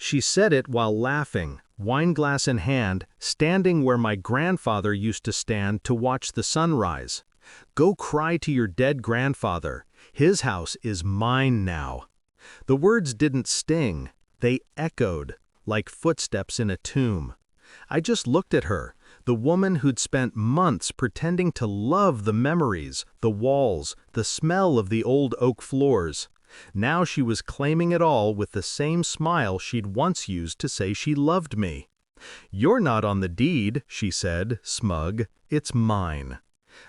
She said it while laughing, wineglass in hand, standing where my grandfather used to stand to watch the sunrise. Go cry to your dead grandfather. His house is mine now. The words didn't sting. They echoed, like footsteps in a tomb. I just looked at her, the woman who'd spent months pretending to love the memories, the walls, the smell of the old oak floors. Now she was claiming it all with the same smile she'd once used to say she loved me. "You're not on the deed," she said, smug. "It's mine."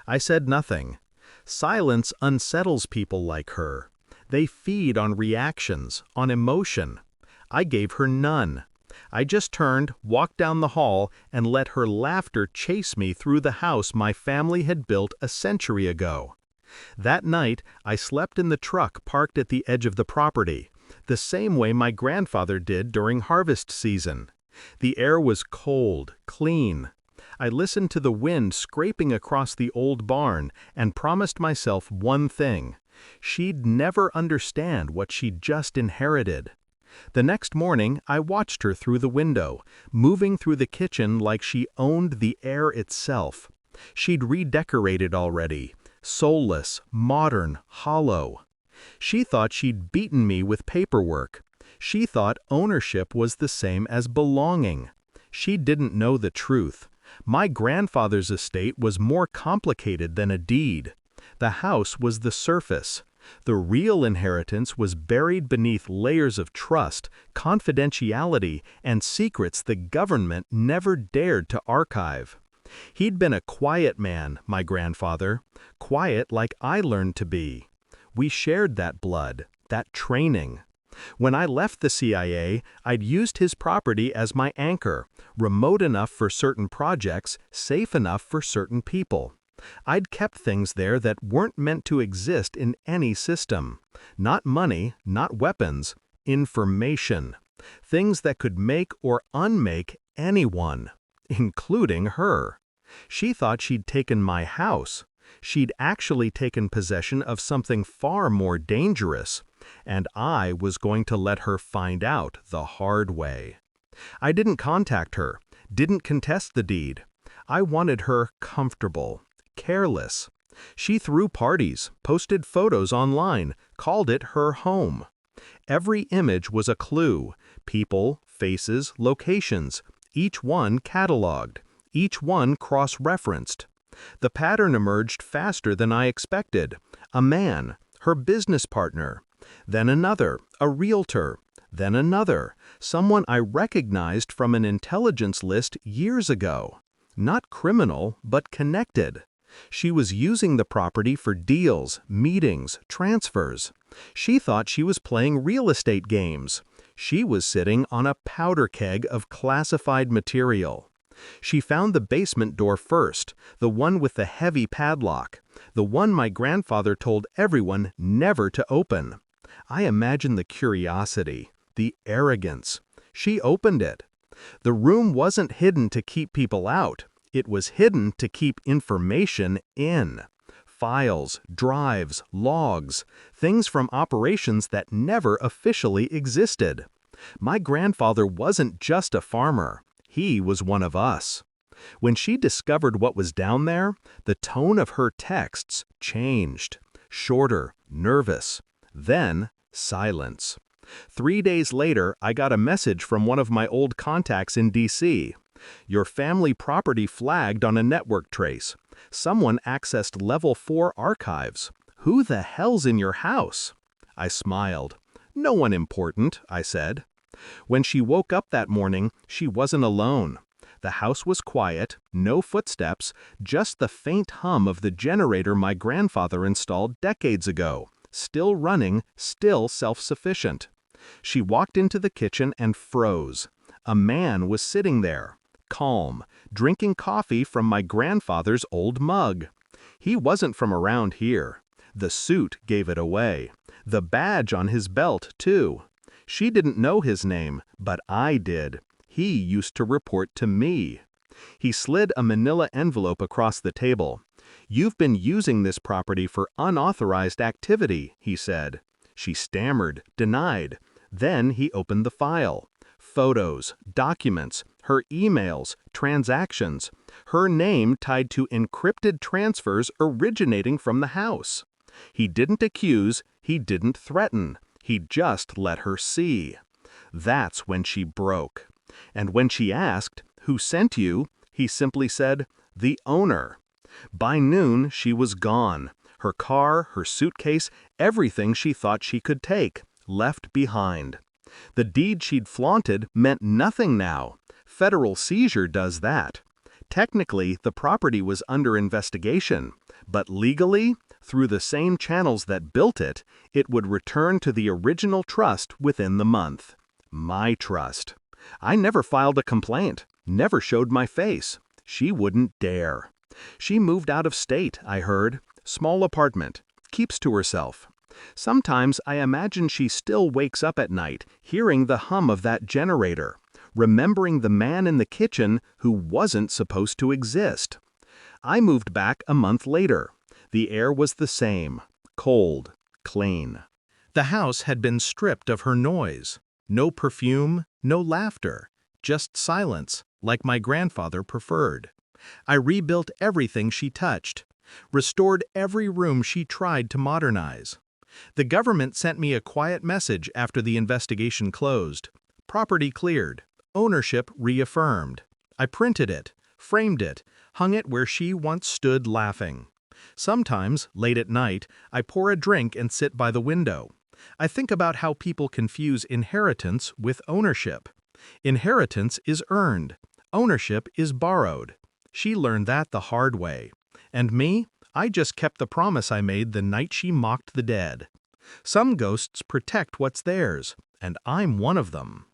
I said nothing. Silence unsettles people like her. They feed on reactions, on emotion. I gave her none. I just turned, walked down the hall, and let her laughter chase me through the house my family had built a century ago. That night, I slept in the truck parked at the edge of the property, the same way my grandfather did during harvest season. The air was cold, clean. I listened to the wind scraping across the old barn and promised myself one thing: she'd never understand what she'd just inherited. The next morning, I watched her through the window, moving through the kitchen like she owned the air itself. She'd redecorated already, soulless, modern, hollow. She thought she'd beaten me with paperwork. She thought ownership was the same as belonging. She didn't know the truth. My grandfather's estate was more complicated than a deed. The house was the surface. The real inheritance was buried beneath layers of trust, confidentiality, and secrets the government never dared to archive. He'd been a quiet man, my grandfather, quiet like I learned to be. We shared that blood, that training. When I left the CIA, I'd used his property as my anchor, remote enough for certain projects, safe enough for certain people. I'd kept things there that weren't meant to exist in any system. Not money, not weapons, information. Things that could make or unmake anyone, including her. She thought she'd taken my house. She'd actually taken possession of something far more dangerous, and I was going to let her find out the hard way. I didn't contact her, didn't contest the deed. I wanted her comfortable, careless. She threw parties, posted photos online, called it her home. Every image was a clue: people, faces, locations, each one cataloged, each one cross-referenced. The pattern emerged faster than I expected. A man, her business partner, then another, a realtor, then another, someone I recognized from an intelligence list years ago. Not criminal, but connected. She was using the property for deals, meetings, transfers. She thought she was playing real estate games. She was sitting on a powder keg of classified material. She found the basement door first, the one with the heavy padlock, the one my grandfather told everyone never to open. I imagined the curiosity, the arrogance. She opened it. The room wasn't hidden to keep people out. It was hidden to keep information in. Files, drives, logs, things from operations that never officially existed. My grandfather wasn't just a farmer. He was one of us. When she discovered what was down there, the tone of her texts changed. Shorter, nervous. Then, silence. 3 days later, I got a message from one of my old contacts in D.C. "Your family property flagged on a network trace. Someone accessed Level 4 archives. Who the hell's in your house?" I smiled. "No one important," I said. When she woke up that morning, she wasn't alone. The house was quiet, no footsteps, just the faint hum of the generator my grandfather installed decades ago. Still running, still self-sufficient. She walked into the kitchen and froze. A man was sitting there, calm, drinking coffee from my grandfather's old mug. He wasn't from around here. The suit gave it away. The badge on his belt, too. She didn't know his name, but I did. He used to report to me. He slid a manila envelope across the table. "You've been using this property for unauthorized activity," he said. She stammered, denied. Then he opened the file. photos, documents, her emails, transactions, her name tied to encrypted transfers originating from the house. He didn't accuse, he didn't threaten, he just let her see. That's when she broke. And when she asked, "Who sent you?" he simply said, "The owner." By noon, she was gone. Her car, her suitcase, everything she thought she could take, left behind. The deed she'd flaunted meant nothing now. Federal seizure does that. Technically, the property was under investigation, but legally, through the same channels that built it, it would return to the original trust within the month. My trust. I never filed a complaint, never showed my face. She wouldn't dare. She moved out of state, I heard. Small apartment. Keeps to herself. Sometimes I imagine she still wakes up at night, hearing the hum of that generator, remembering the man in the kitchen who wasn't supposed to exist. I moved back a month later. The air was the same. Cold. Clean. The house had been stripped of her noise. No perfume, no laughter. Just silence, like my grandfather preferred. I rebuilt everything she touched. Restored every room she tried to modernize. The government sent me a quiet message after the investigation closed. Property cleared. Ownership reaffirmed. I printed it, framed it, hung it where she once stood laughing. Sometimes, late at night, I pour a drink and sit by the window. I think about how people confuse inheritance with ownership. Inheritance is earned. Ownership is borrowed. She learned that the hard way. And me? I just kept the promise I made the night she mocked the dead. Some ghosts protect what's theirs, and I'm one of them.